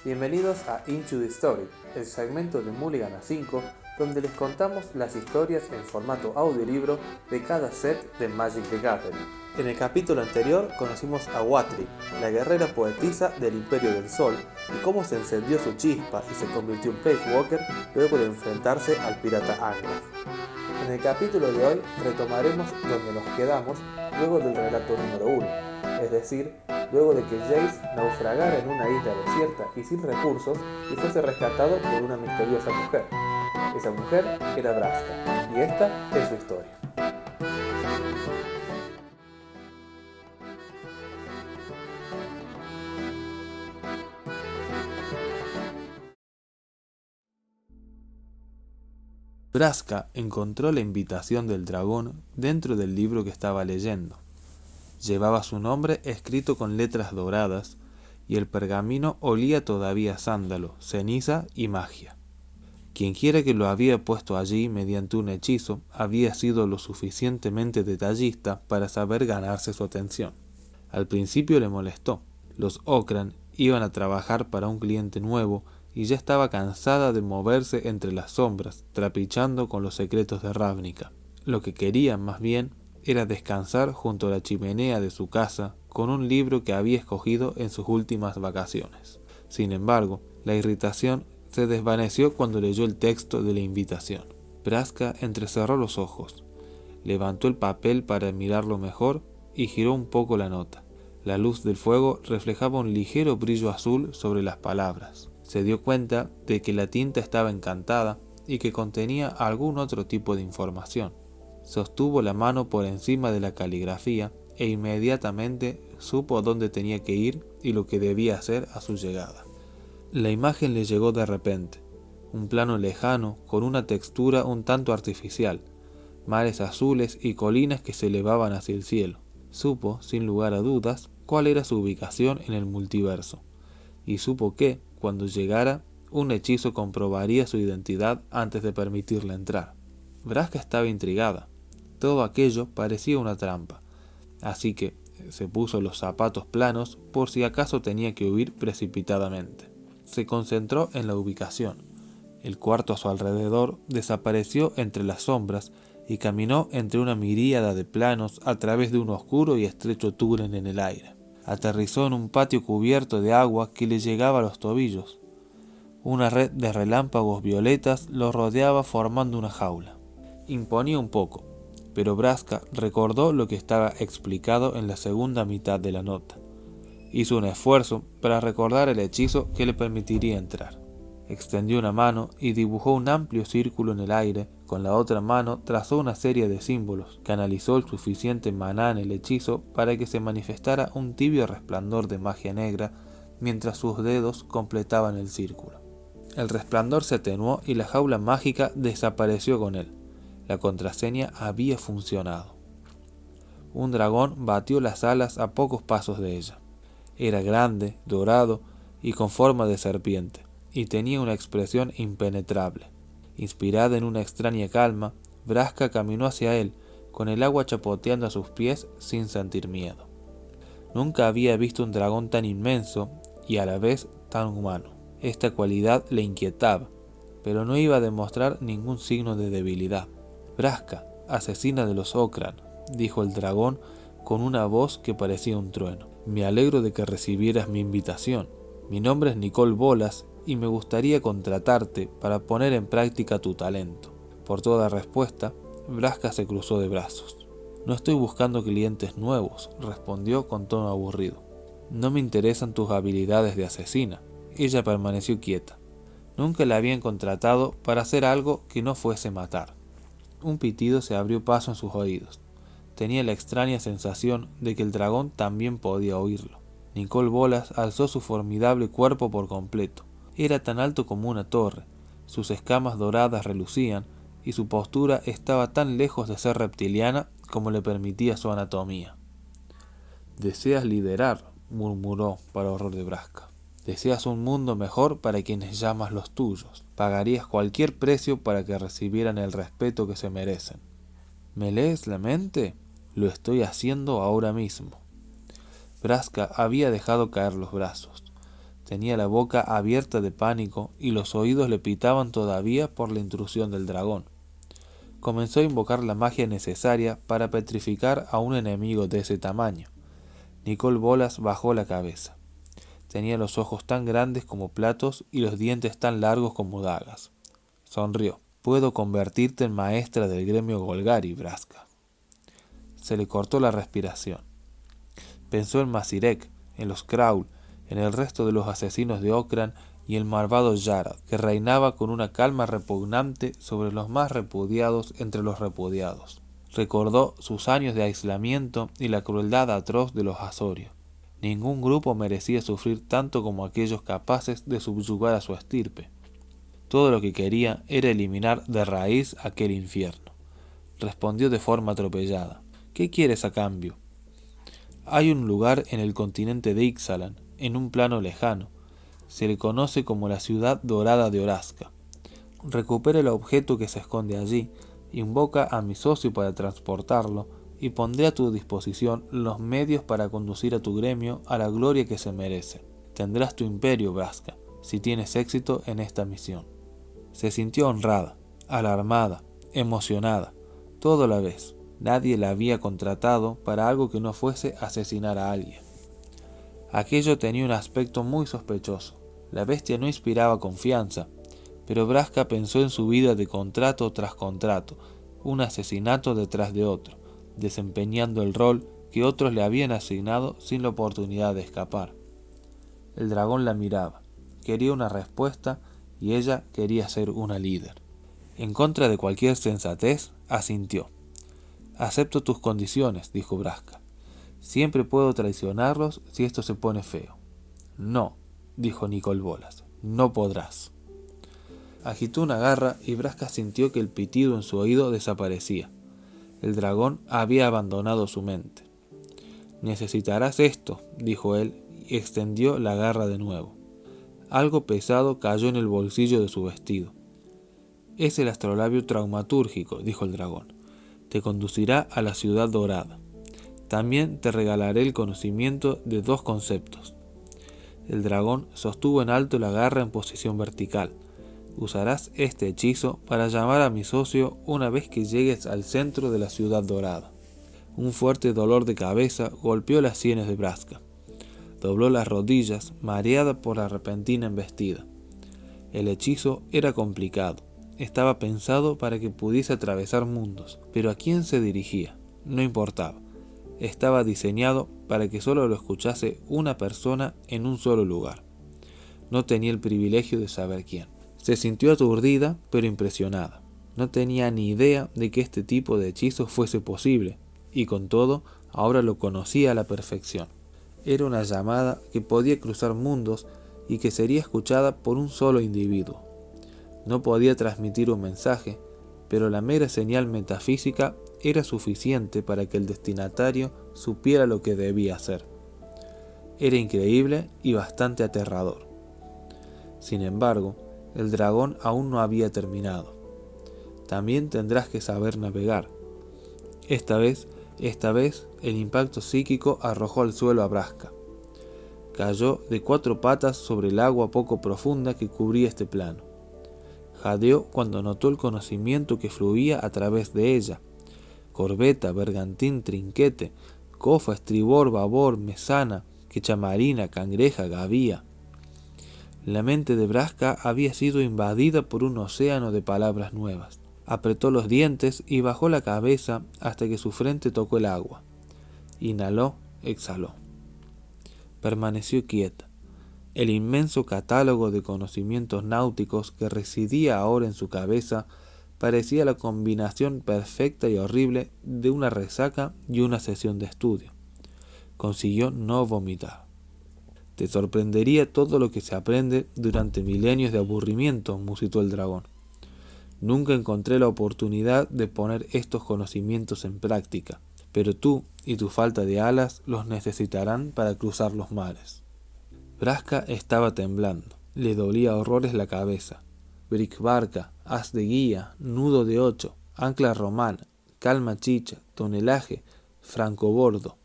Bienvenidos a Into the Story, el segmento de Mulligan a 5, donde les contamos las historias en formato audiolibro de cada set de Magic the Gathering. En el capítulo anterior conocimos a Watri, la guerrera poetisa del Imperio del Sol, y cómo se encendió su chispa y se convirtió en Place Walker luego de enfrentarse al pirata Angraf. En el capítulo de hoy retomaremos donde nos quedamos luego del relato número 1, es decir, luego de que Jace naufragara en una isla desierta y sin recursos y fuese rescatado por una misteriosa mujer. Esa mujer era Vraska, y esta es su historia. Vraska encontró la invitación del dragón dentro del libro que estaba leyendo. Llevaba su nombre escrito con letras doradas, y el pergamino olía todavía a sándalo, ceniza y magia. Quienquiera que lo había puesto allí mediante un hechizo había sido lo suficientemente detallista para saber ganarse su atención. Al principio le molestó. Los Okran iban a trabajar para un cliente nuevo y ya estaba cansada de moverse entre las sombras, trapichando con los secretos de Ravnica. Lo que quería, más bien, era descansar junto a la chimenea de su casa con un libro que había escogido en sus últimas vacaciones. Sin embargo, la irritación se desvaneció cuando leyó el texto de la invitación. Vraska entrecerró los ojos, levantó el papel para mirarlo mejor y giró un poco la nota. La luz del fuego reflejaba un ligero brillo azul sobre las palabras. Se dio cuenta de que la tinta estaba encantada y que contenía algún otro tipo de información. Sostuvo la mano por encima de la caligrafía e inmediatamente supo dónde tenía que ir y lo que debía hacer a su llegada. La imagen le llegó de repente, un plano lejano con una textura un tanto artificial, mares azules y colinas que se elevaban hacia el cielo. Supo, sin lugar a dudas, cuál era su ubicación en el multiverso, y supo que, cuando llegara, un hechizo comprobaría su identidad antes de permitirle entrar. Vraska estaba intrigada. Todo aquello parecía una trampa, así que se puso los zapatos planos por si acaso tenía que huir precipitadamente. Se concentró en la ubicación. El cuarto a su alrededor desapareció entre las sombras y caminó entre una miríada de planos a través de un oscuro y estrecho túnel en el aire. Aterrizó en un patio cubierto de agua que le llegaba a los tobillos. Una red de relámpagos violetas lo rodeaba formando una jaula. Imponía un poco, pero Vraska recordó lo que estaba explicado en la segunda mitad de la nota. Hizo un esfuerzo para recordar el hechizo que le permitiría entrar. Extendió una mano y dibujó un amplio círculo en el aire. Con la otra mano trazó una serie de símbolos. Canalizó el suficiente maná en el hechizo para que se manifestara un tibio resplandor de magia negra mientras sus dedos completaban el círculo. El resplandor se atenuó y la jaula mágica desapareció con él. La contraseña había funcionado. Un dragón batió las alas a pocos pasos de ella. Era grande, dorado y con forma de serpiente, y tenía una expresión impenetrable. Inspirada en una extraña calma, Vraska caminó hacia él, con el agua chapoteando a sus pies sin sentir miedo. Nunca había visto un dragón tan inmenso y a la vez tan humano. Esta cualidad le inquietaba, pero no iba a demostrar ningún signo de debilidad. Vraska, asesina de los Okran, dijo el dragón con una voz que parecía un trueno. Me alegro de que recibieras mi invitación. Mi nombre es Nicole Bolas y me gustaría contratarte para poner en práctica tu talento. Por toda respuesta, Vraska se cruzó de brazos. No estoy buscando clientes nuevos, respondió con tono aburrido. No me interesan tus habilidades de asesina. Ella permaneció quieta. Nunca la habían contratado para hacer algo que no fuese matar. Un pitido se abrió paso en sus oídos. Tenía la extraña sensación de que el dragón también podía oírlo. Nicole Bolas alzó su formidable cuerpo por completo. Era tan alto como una torre, sus escamas doradas relucían y su postura estaba tan lejos de ser reptiliana como le permitía su anatomía. «Deseas liderar», murmuró para horror de Vraska. «Deseas un mundo mejor para quienes llamas los tuyos. Pagarías cualquier precio para que recibieran el respeto que se merecen». «¿Me lees la mente? Lo estoy haciendo ahora mismo». Vraska había dejado caer los brazos. Tenía la boca abierta de pánico y los oídos le pitaban todavía por la intrusión del dragón. Comenzó a invocar la magia necesaria para petrificar a un enemigo de ese tamaño. Nicol Bolas bajó la cabeza. Tenía los ojos tan grandes como platos y los dientes tan largos como dagas. Sonrió. Puedo convertirte en maestra del gremio Golgari, Braska. Se le cortó la respiración. Pensó en Masirek, en los Kraul, en el resto de los asesinos de Okran y el malvado Yarad, que reinaba con una calma repugnante sobre los más repudiados entre los repudiados. Recordó sus años de aislamiento y la crueldad atroz de los Azorios. Ningún grupo merecía sufrir tanto como aquellos capaces de subyugar a su estirpe. Todo lo que quería era eliminar de raíz aquel infierno. Respondió de forma atropellada. ¿Qué quieres a cambio? Hay un lugar en el continente de Ixalan, en un plano lejano. Se le conoce como la ciudad dorada de Orazca. Recupera el objeto que se esconde allí, invoca a mi socio para transportarlo y pondré a tu disposición los medios para conducir a tu gremio a la gloria que se merece. Tendrás tu imperio, Braska, si tienes éxito en esta misión. Se sintió honrada, alarmada, emocionada, todo a la vez. Nadie la había contratado para algo que no fuese asesinar a alguien. Aquello tenía un aspecto muy sospechoso. La bestia no inspiraba confianza, pero Braska pensó en su vida de contrato tras contrato, un asesinato detrás de otro, desempeñando el rol que otros le habían asignado sin la oportunidad de escapar. El dragón la miraba, quería una respuesta y ella quería ser una líder. En contra de cualquier sensatez, asintió. Acepto tus condiciones, dijo Braska. Siempre puedo traicionarlos si esto se pone feo. No, dijo Nicol Bolas, no podrás. Agitó una garra y Braska sintió que el pitido en su oído desaparecía. El dragón había abandonado su mente. Necesitarás esto, dijo él, y extendió la garra de nuevo. Algo pesado cayó en el bolsillo de su vestido. Es el astrolabio traumatúrgico, dijo el dragón. Te conducirá a la ciudad dorada. También te regalaré el conocimiento de 2 conceptos. El dragón sostuvo en alto la garra en posición vertical. Usarás este hechizo para llamar a mi socio una vez que llegues al centro de la ciudad dorada. Un fuerte dolor de cabeza golpeó las sienes de Braska. Dobló las rodillas, mareada por la repentina embestida. El hechizo era complicado. Estaba pensado para que pudiese atravesar mundos, pero ¿a quién se dirigía? No importaba. Estaba diseñado para que solo lo escuchase una persona en un solo lugar. No tenía el privilegio de saber quién. Se sintió aturdida, pero impresionada. No tenía ni idea de que este tipo de hechizo fuese posible, y con todo, ahora lo conocía a la perfección. Era una llamada que podía cruzar mundos y que sería escuchada por un solo individuo. No podía transmitir un mensaje, pero la mera señal metafísica era suficiente para que el destinatario supiera lo que debía hacer. Era increíble y bastante aterrador. Sin embargo, el dragón aún no había terminado. También tendrás que saber navegar. Esta vez, el impacto psíquico arrojó al suelo a Braska. Cayó de 4 patas sobre el agua poco profunda que cubría este plano. Jadeó cuando notó el conocimiento que fluía a través de ella. Corbeta, bergantín, trinquete, cofa, estribor, babor, mesana, quechamarina, cangreja, gavía. La mente de Braska había sido invadida por un océano de palabras nuevas. Apretó los dientes y bajó la cabeza hasta que su frente tocó el agua. Inhaló, exhaló. Permaneció quieta. El inmenso catálogo de conocimientos náuticos que residía ahora en su cabeza parecía la combinación perfecta y horrible de una resaca y una sesión de estudio. Consiguió no vomitar. Te sorprendería todo lo que se aprende durante milenios de aburrimiento, musitó el dragón. Nunca encontré la oportunidad de poner estos conocimientos en práctica, pero tú y tu falta de alas los necesitarán para cruzar los mares. Braska estaba temblando. Le dolía horrores la cabeza. Bricbarca, haz de guía, nudo de 8, ancla romana, calma chicha, tonelaje, francobordo.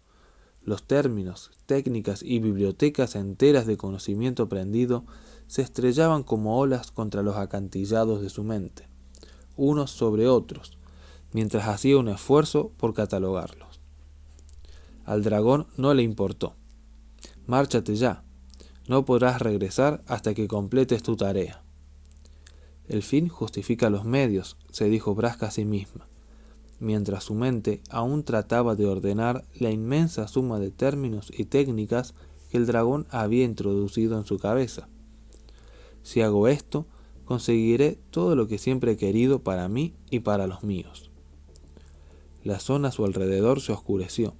Los términos, técnicas y bibliotecas enteras de conocimiento aprendido se estrellaban como olas contra los acantillados de su mente, unos sobre otros, mientras hacía un esfuerzo por catalogarlos. Al dragón no le importó. Márchate ya, no podrás regresar hasta que completes tu tarea. El fin justifica los medios, se dijo Braska a sí misma, mientras su mente aún trataba de ordenar la inmensa suma de términos y técnicas que el dragón había introducido en su cabeza. Si hago esto, conseguiré todo lo que siempre he querido para mí y para los míos. La zona a su alrededor se oscureció.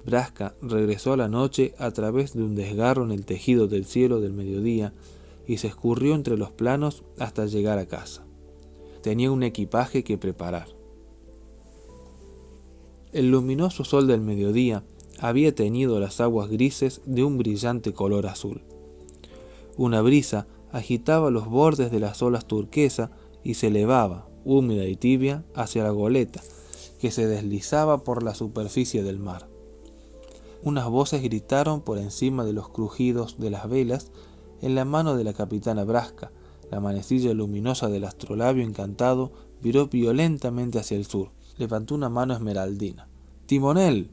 Braska regresó a la noche a través de un desgarro en el tejido del cielo del mediodía y se escurrió entre los planos hasta llegar a casa. Tenía un equipaje que preparar. El luminoso sol del mediodía había teñido las aguas grises de un brillante color azul. Una brisa agitaba los bordes de las olas turquesa y se elevaba, húmeda y tibia, hacia la goleta, que se deslizaba por la superficie del mar. Unas voces gritaron por encima de los crujidos de las velas en la mano de la capitana Braska. La manecilla luminosa del astrolabio encantado viró violentamente hacia el sur. Levantó una mano esmeraldina. ¡Timonel!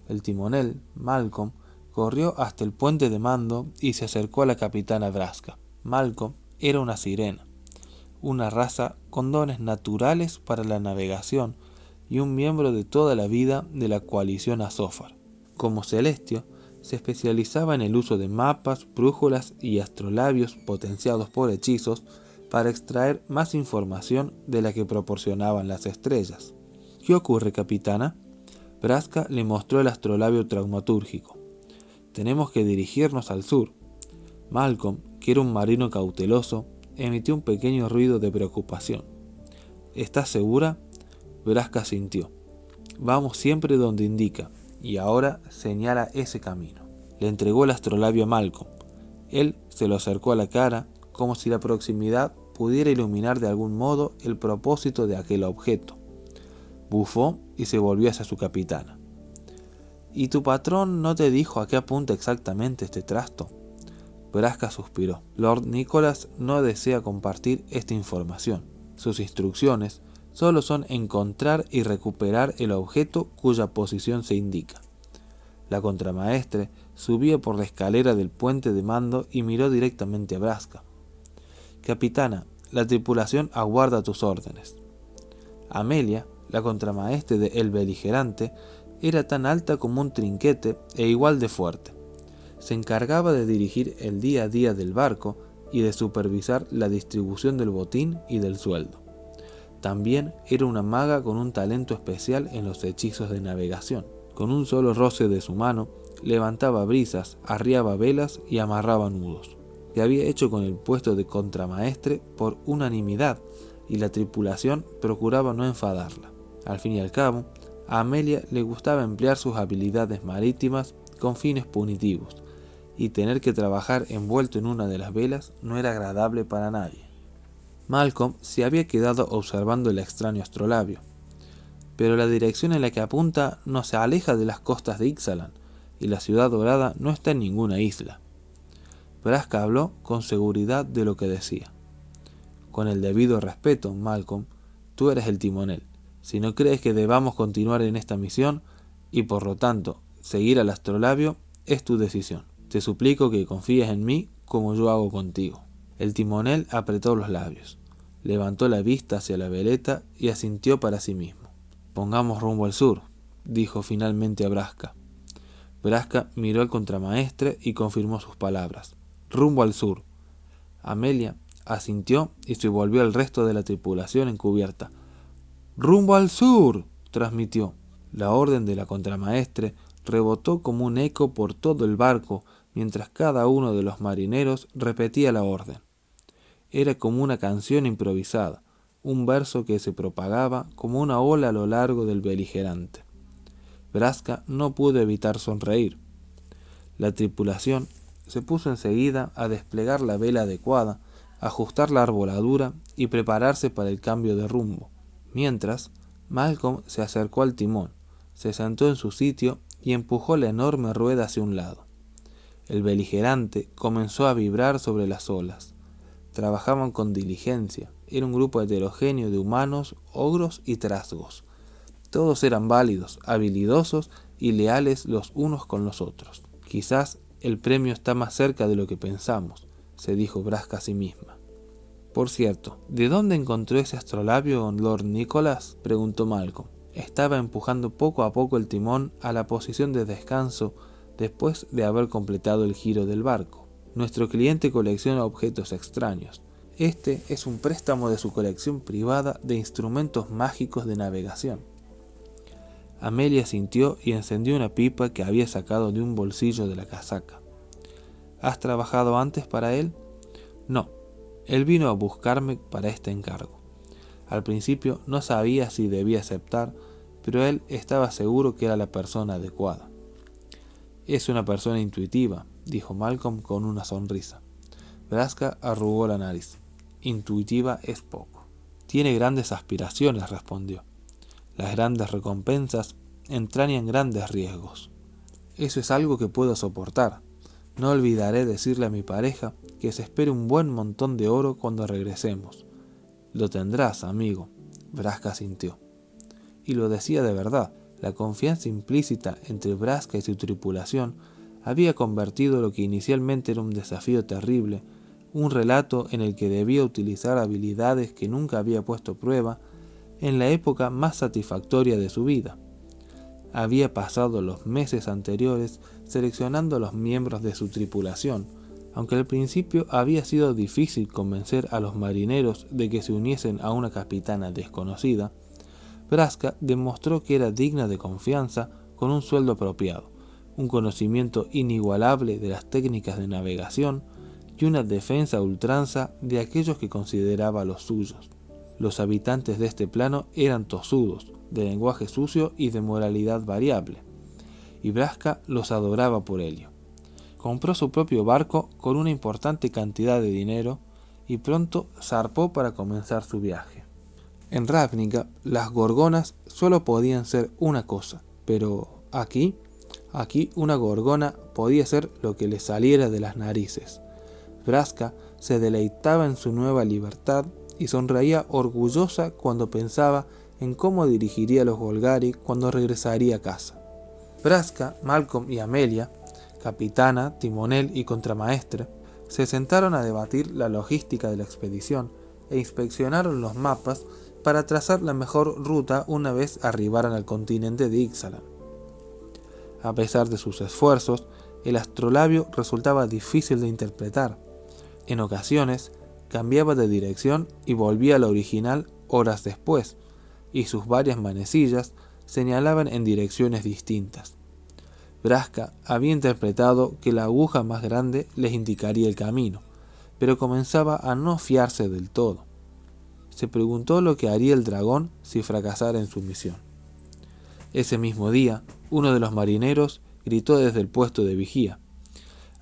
El timonel, Malcolm, corrió hasta el puente de mando y se acercó a la capitana Braska. Malcolm era una sirena, una raza con dones naturales para la navegación y un miembro de toda la vida de la coalición Azófar. Como Celestio, se especializaba en el uso de mapas, brújulas y astrolabios potenciados por hechizos para extraer más información de la que proporcionaban las estrellas. ¿Qué ocurre, capitana? Braska le mostró el astrolabio traumatúrgico. Tenemos que dirigirnos al sur. Malcolm, que era un marino cauteloso, emitió un pequeño ruido de preocupación. ¿Estás segura? Braska asintió. Vamos siempre donde indica, y ahora señala ese camino. Le entregó el astrolabio a Malcolm. Él se lo acercó a la cara, como si la proximidad pudiera iluminar de algún modo el propósito de aquel objeto. Bufó y se volvió hacia su capitana. ¿Y tu patrón no te dijo a qué apunta exactamente este trasto? Braska suspiró. Lord Nicholas no desea compartir esta información. Sus instrucciones solo son encontrar y recuperar el objeto cuya posición se indica. La contramaestre subía por la escalera del puente de mando y miró directamente a Braska. Capitana, la tripulación aguarda tus órdenes. Amelia, la contramaestre de El Beligerante, era tan alta como un trinquete e igual de fuerte. Se encargaba de dirigir el día a día del barco y de supervisar la distribución del botín y del sueldo. También era una maga con un talento especial en los hechizos de navegación. Con un solo roce de su mano, levantaba brisas, arriaba velas y amarraba nudos. Se había hecho con el puesto de contramaestre por unanimidad y la tripulación procuraba no enfadarla. Al fin y al cabo, a Amelia le gustaba emplear sus habilidades marítimas con fines punitivos, y tener que trabajar envuelto en una de las velas no era agradable para nadie. Malcolm se había quedado observando el extraño astrolabio. Pero la dirección en la que apunta no se aleja de las costas de Ixalan, y la ciudad dorada no está en ninguna isla. Braska habló con seguridad de lo que decía. Con el debido respeto, Malcolm, tú eres el timonel. Si no crees que debamos continuar en esta misión, y por lo tanto seguir al astrolabio, es tu decisión. Te suplico que confíes en mí como yo hago contigo. El timonel apretó los labios, levantó la vista hacia la veleta y asintió para sí mismo. Pongamos rumbo al sur, dijo finalmente a Braska. Braska miró al contramaestre y confirmó sus palabras. Rumbo al sur. Amelia asintió y se volvió al resto de la tripulación en cubierta. ¡Rumbo al sur!, transmitió. La orden de la contramaestre rebotó como un eco por todo el barco, mientras cada uno de los marineros repetía la orden. Era como una canción improvisada, un verso que se propagaba como una ola a lo largo del Beligerante. Braska no pudo evitar sonreír. La tripulación se puso enseguida a desplegar la vela adecuada, ajustar la arboladura y prepararse para el cambio de rumbo. Mientras, Malcolm se acercó al timón, se sentó en su sitio y empujó la enorme rueda hacia un lado. El beligerante comenzó a vibrar sobre las olas. Trabajaban con diligencia. Era un grupo heterogéneo de humanos, ogros y trasgos. Todos eran válidos, habilidosos y leales los unos con los otros. Quizás el premio está más cerca de lo que pensamos, se dijo Braska a sí misma. Por cierto, ¿de dónde encontró ese astrolabio Lord Nicholas?, preguntó Malcolm. Estaba empujando poco a poco el timón a la posición de descanso después de haber completado el giro del barco. Nuestro cliente colecciona objetos extraños. Este es un préstamo de su colección privada de instrumentos mágicos de navegación. Amelia sintió y encendió una pipa que había sacado de un bolsillo de la casaca. ¿Has trabajado antes para él? No, él vino a buscarme para este encargo. Al principio no sabía si debía aceptar, pero él estaba seguro que era la persona adecuada. Es una persona intuitiva, dijo Malcolm con una sonrisa. Braska arrugó la nariz. Intuitiva es poco. Tiene grandes aspiraciones, respondió. Las grandes recompensas entrañan grandes riesgos. Eso es algo que puedo soportar. No olvidaré decirle a mi pareja que se espere un buen montón de oro cuando regresemos. Lo tendrás, amigo. Braska asintió. Y lo decía de verdad. La confianza implícita entre Braska y su tripulación había convertido lo que inicialmente era un desafío terrible, un relato en el que debía utilizar habilidades que nunca había puesto a prueba, en la época más satisfactoria de su vida. Había pasado los meses anteriores seleccionando a los miembros de su tripulación, aunque al principio había sido difícil convencer a los marineros de que se uniesen a una capitana desconocida. Braska demostró que era digna de confianza con un sueldo apropiado, un conocimiento inigualable de las técnicas de navegación y una defensa a ultranza de aquellos que consideraba los suyos. Los habitantes de este plano eran tosudos, de lenguaje sucio y de moralidad variable, y Braska los adoraba por ello. Compró su propio barco con una importante cantidad de dinero y pronto zarpó para comenzar su viaje. En Ravnica, las gorgonas solo podían ser una cosa, pero aquí una gorgona podía ser lo que le saliera de las narices. Braska se deleitaba en su nueva libertad y sonreía orgullosa cuando pensaba en cómo dirigiría a los Golgari cuando regresaría a casa. Braska, Malcolm y Amelia, capitana, timonel y contramaestre, se sentaron a debatir la logística de la expedición e inspeccionaron los mapas para trazar la mejor ruta una vez arribaran al continente de Ixalan. A pesar de sus esfuerzos, el astrolabio resultaba difícil de interpretar. En ocasiones, cambiaba de dirección y volvía a la original horas después, y sus varias manecillas señalaban en direcciones distintas. Braska había interpretado que la aguja más grande les indicaría el camino, pero comenzaba a no fiarse del todo. Se preguntó lo que haría el dragón si fracasara en su misión. Ese mismo día, uno de los marineros gritó desde el puesto de vigía: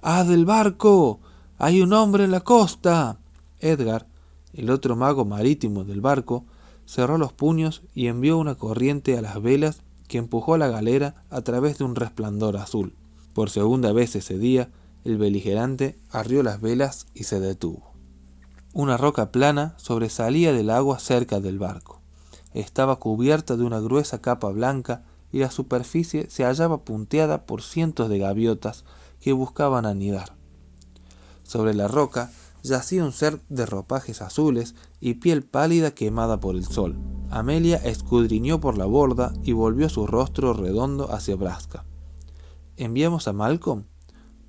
¡Haz del barco! ¡Hay un hombre en la costa! Edgar, el otro mago marítimo del barco, cerró los puños y envió una corriente a las velas que empujó a la galera a través de un resplandor azul. Por segunda vez ese día, el beligerante arrió las velas y se detuvo. Una roca plana sobresalía del agua cerca del barco. Estaba cubierta de una gruesa capa blanca y la superficie se hallaba punteada por cientos de gaviotas que buscaban anidar. Sobre la roca yacía un ser de ropajes azules y piel pálida quemada por el sol. Amelia escudriñó por la borda y volvió su rostro redondo hacia Braska. ¿Enviamos a Malcolm?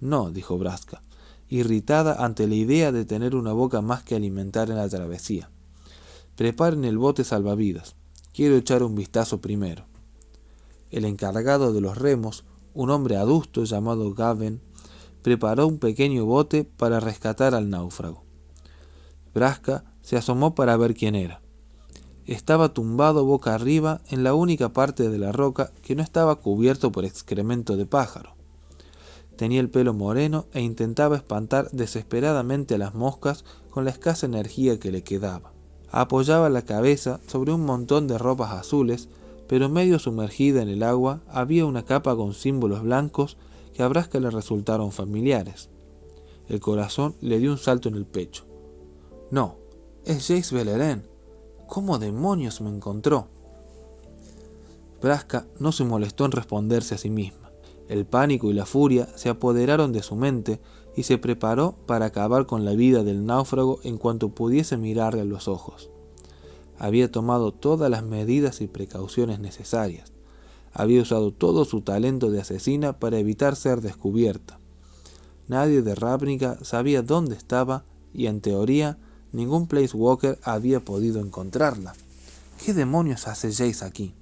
No, dijo Braska, irritada ante la idea de tener una boca más que alimentar en la travesía. Preparen el bote salvavidas. Quiero echar un vistazo primero. El encargado de los remos, un hombre adusto llamado Gaven, preparó un pequeño bote para rescatar al náufrago. Braska se asomó para ver quién era. Estaba tumbado boca arriba en la única parte de la roca que no estaba cubierto por excremento de pájaro. Tenía el pelo moreno e intentaba espantar desesperadamente a las moscas con la escasa energía que le quedaba. Apoyaba la cabeza sobre un montón de ropas azules, pero medio sumergida en el agua había una capa con símbolos blancos que a Braska le resultaron familiares. El corazón le dio un salto en el pecho. No, es Jace Beleren. ¿Cómo demonios me encontró? Braska no se molestó en responderse a sí misma. El pánico y la furia se apoderaron de su mente y se preparó para acabar con la vida del náufrago en cuanto pudiese mirarle a los ojos. Había tomado todas las medidas y precauciones necesarias. Había usado todo su talento de asesina para evitar ser descubierta. Nadie de Ravnica sabía dónde estaba y, en teoría, ningún Placewalker había podido encontrarla. ¿Qué demonios hace Jace aquí?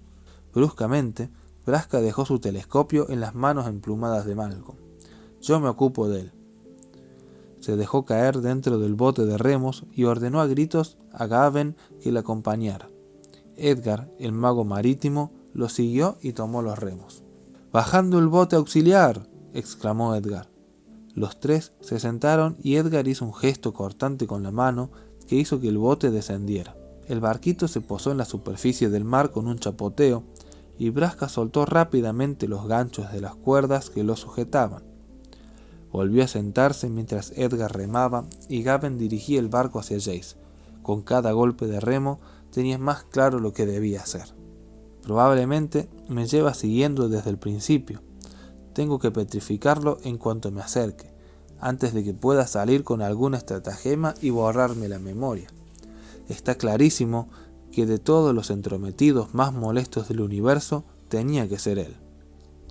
Bruscamente, Braska dejó su telescopio en las manos emplumadas de Malcolm. Yo me ocupo de él. Se dejó caer dentro del bote de remos y ordenó a gritos a Gaven que la acompañara. Edgar, el mago marítimo, lo siguió y tomó los remos. ¡Bajando el bote auxiliar!, exclamó Edgar. Los tres se sentaron y Edgar hizo un gesto cortante con la mano que hizo que el bote descendiera. El barquito se posó en la superficie del mar con un chapoteo y Braska soltó rápidamente los ganchos de las cuerdas que lo sujetaban. Volvió a sentarse mientras Edgar remaba y Gaven dirigía el barco hacia Jace. Con cada golpe de remo tenía más claro lo que debía hacer. Probablemente me lleva siguiendo desde el principio. Tengo que petrificarlo en cuanto me acerque, antes de que pueda salir con alguna estratagema y borrarme la memoria. Está clarísimo que de todos los entrometidos más molestos del universo tenía que ser él.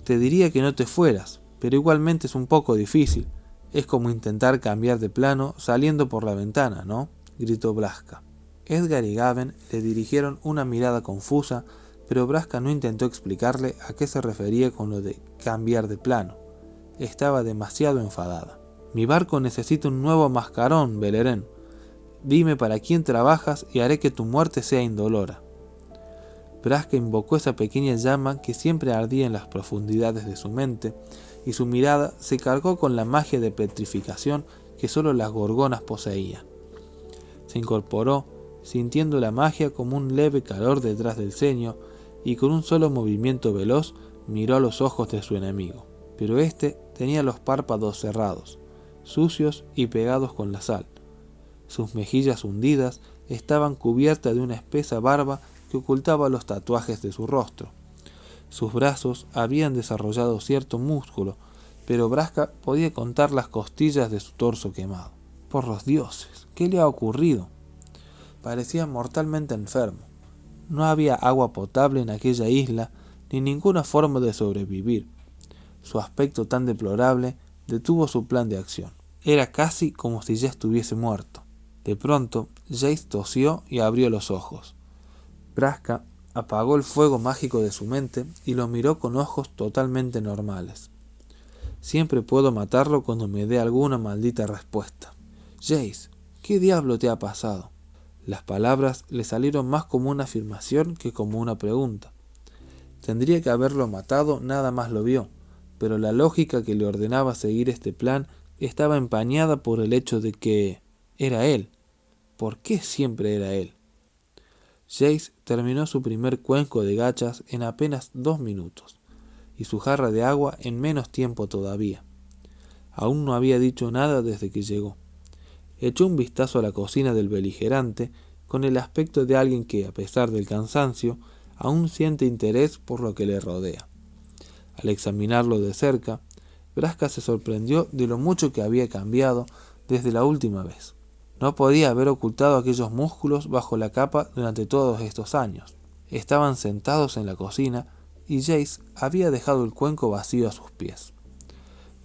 Te diría que no te fueras, pero igualmente es un poco difícil. Es como intentar cambiar de plano saliendo por la ventana, ¿no?, gritó Braska. Edgar y Gaven le dirigieron una mirada confusa, pero Braska no intentó explicarle a qué se refería con lo de cambiar de plano. Estaba demasiado enfadada. Mi barco necesita un nuevo mascarón, Beleren. Dime para quién trabajas y haré que tu muerte sea indolora. Braska invocó esa pequeña llama que siempre ardía en las profundidades de su mente, y su mirada se cargó con la magia de petrificación que solo las gorgonas poseían. Se incorporó, sintiendo la magia como un leve calor detrás del ceño, y con un solo movimiento veloz miró a los ojos de su enemigo. Pero éste tenía los párpados cerrados, sucios y pegados con la sal. Sus mejillas hundidas estaban cubiertas de una espesa barba que ocultaba los tatuajes de su rostro. Sus brazos habían desarrollado cierto músculo, pero Braska podía contar las costillas de su torso quemado. Por los dioses, ¿qué le ha ocurrido? Parecía mortalmente enfermo. No había agua potable en aquella isla, ni ninguna forma de sobrevivir. Su aspecto tan deplorable detuvo su plan de acción. Era casi como si ya estuviese muerto. De pronto, Jace tosió y abrió los ojos. Braska apagó el fuego mágico de su mente y lo miró con ojos totalmente normales. Siempre puedo matarlo cuando me dé alguna maldita respuesta. Jace, ¿qué diablo te ha pasado? Las palabras le salieron más como una afirmación que como una pregunta. Tendría que haberlo matado, nada más lo vio, pero la lógica que le ordenaba seguir este plan estaba empañada por el hecho de que era él. ¿Por qué siempre era él? Jace terminó su primer cuenco de gachas en apenas 2 minutos, y su jarra de agua en menos tiempo todavía. Aún no había dicho nada desde que llegó. Echó un vistazo a la cocina del beligerante con el aspecto de alguien que, a pesar del cansancio, aún siente interés por lo que le rodea. Al examinarlo de cerca, Braska se sorprendió de lo mucho que había cambiado desde la última vez. No podía haber ocultado aquellos músculos bajo la capa durante todos estos años. Estaban sentados en la cocina y Jace había dejado el cuenco vacío a sus pies.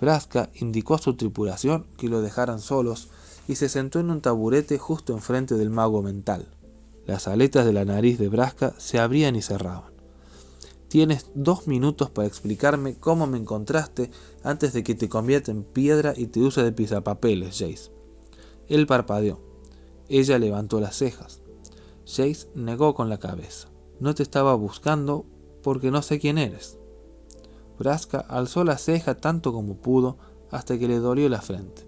Braska indicó a su tripulación que lo dejaran solos y se sentó en un taburete justo enfrente del mago mental. Las aletas de la nariz de Braska se abrían y cerraban. Tienes 2 minutos para explicarme cómo me encontraste antes de que te convierta en piedra y te use de pisapapeles, Jace. Él parpadeó. Ella levantó las cejas. Jace negó con la cabeza. No te estaba buscando porque no sé quién eres. Braska alzó la ceja tanto como pudo hasta que le dolió la frente.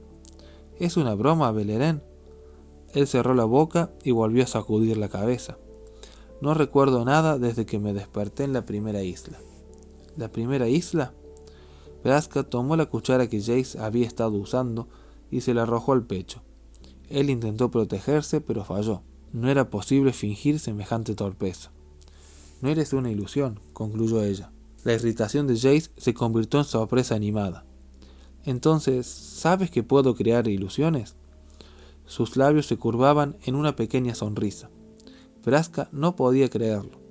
¿Es una broma, Beleren? Él cerró la boca y volvió a sacudir la cabeza. No recuerdo nada desde que me desperté en la primera isla. ¿La primera isla? Braska tomó la cuchara que Jace había estado usando y se la arrojó al pecho. Él intentó protegerse, pero falló. No era posible fingir semejante torpeza. No eres una ilusión, concluyó ella. La irritación de Jace se convirtió en sorpresa animada. Entonces, ¿sabes que puedo crear ilusiones? Sus labios se curvaban en una pequeña sonrisa. Braska no podía creerlo.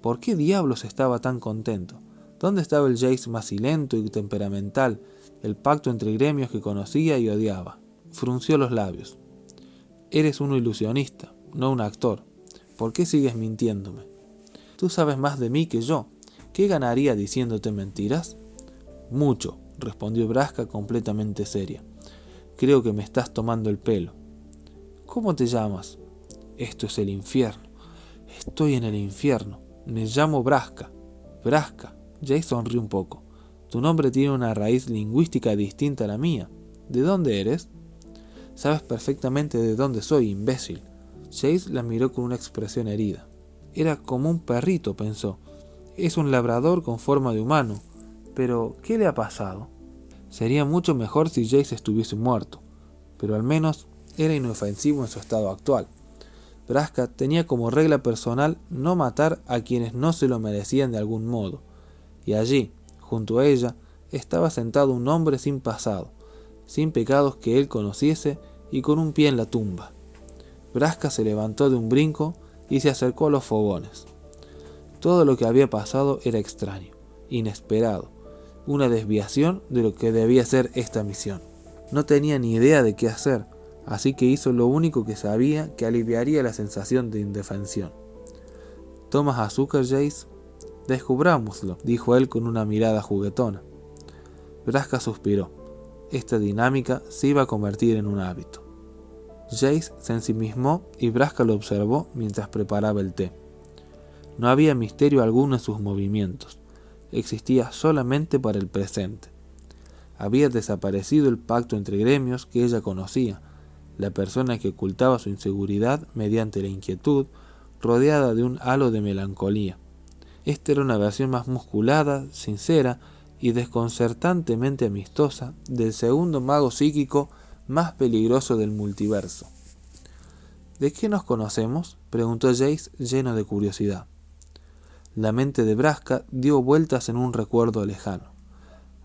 ¿Por qué diablos estaba tan contento? ¿Dónde estaba el Jace más silento y temperamental, el pacto entre gremios que conocía y odiaba? Frunció los labios. Eres un ilusionista, no un actor. ¿Por qué sigues mintiéndome? Tú sabes más de mí que yo. ¿Qué ganaría diciéndote mentiras? Mucho, respondió Braska completamente seria. Creo que me estás tomando el pelo. ¿Cómo te llamas? Esto es el infierno. Estoy en el infierno. Me llamo Braska. Braska. Jace sonrió un poco. Tu nombre tiene una raíz lingüística distinta a la mía. ¿De dónde eres? Sabes perfectamente de dónde soy, imbécil. Jace la miró con una expresión herida. Era como un perrito, pensó. Es un labrador con forma de humano. Pero, ¿qué le ha pasado? Sería mucho mejor si Jace estuviese muerto, pero al menos era inofensivo en su estado actual. Braska tenía como regla personal no matar a quienes no se lo merecían de algún modo, y allí, junto a ella, estaba sentado un hombre sin pasado, sin pecados que él conociese y con un pie en la tumba. Braska se levantó de un brinco y se acercó a los fogones. Todo lo que había pasado era extraño, inesperado, una desviación de lo que debía ser esta misión. No tenía ni idea de qué hacer, así que hizo lo único que sabía que aliviaría la sensación de indefensión. ¿Tomas azúcar, Jace? Descubrámoslo, dijo él con una mirada juguetona. Braska suspiró. Esta dinámica se iba a convertir en un hábito. Jace se ensimismó y Braska lo observó mientras preparaba el té. No había misterio alguno en sus movimientos. Existía solamente para el presente. Había desaparecido el pacto entre gremios que ella conocía, la persona que ocultaba su inseguridad mediante la inquietud, rodeada de un halo de melancolía. Esta era una versión más musculada, sincera y desconcertantemente amistosa del segundo mago psíquico más peligroso del multiverso. ¿De qué nos conocemos?, preguntó Jace lleno de curiosidad. La mente de Braska dio vueltas en un recuerdo lejano,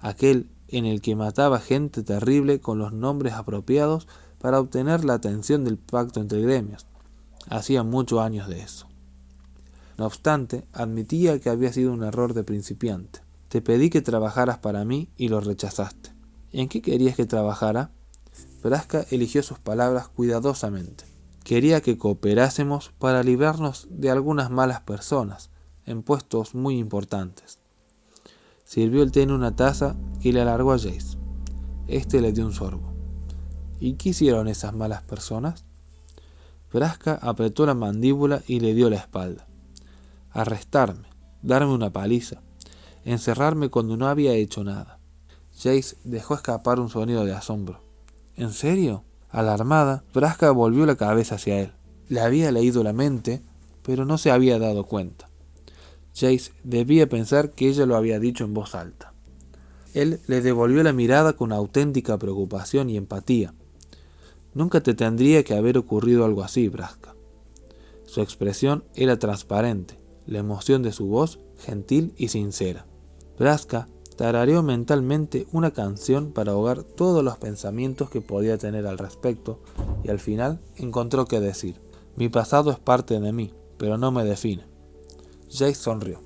aquel en el que mataba gente terrible con los nombres apropiados para obtener la atención del pacto entre gremios. Hacía muchos años de eso. No obstante, admitía que había sido un error de principiante. Te pedí que trabajaras para mí y lo rechazaste. ¿En qué querías que trabajara? Braska eligió sus palabras cuidadosamente. Quería que cooperásemos para librarnos de algunas malas personas, en puestos muy importantes. Sirvió el té en una taza y le alargó a Jace. Este le dio un sorbo. ¿Y qué hicieron esas malas personas? Braska apretó la mandíbula y le dio la espalda. Arrestarme, darme una paliza, encerrarme cuando no había hecho nada. Jace dejó escapar un sonido de asombro. ¿En serio? Alarmada, Braska volvió la cabeza hacia él. Le había leído la mente, pero no se había dado cuenta. Jace debía pensar que ella lo había dicho en voz alta. Él le devolvió la mirada con auténtica preocupación y empatía. Nunca te tendría que haber ocurrido algo así, Braska. Su expresión era transparente, la emoción de su voz gentil y sincera. Braska tarareó mentalmente una canción para ahogar todos los pensamientos que podía tener al respecto y al final encontró que decir. Mi pasado es parte de mí, pero no me define. Jace sonrió.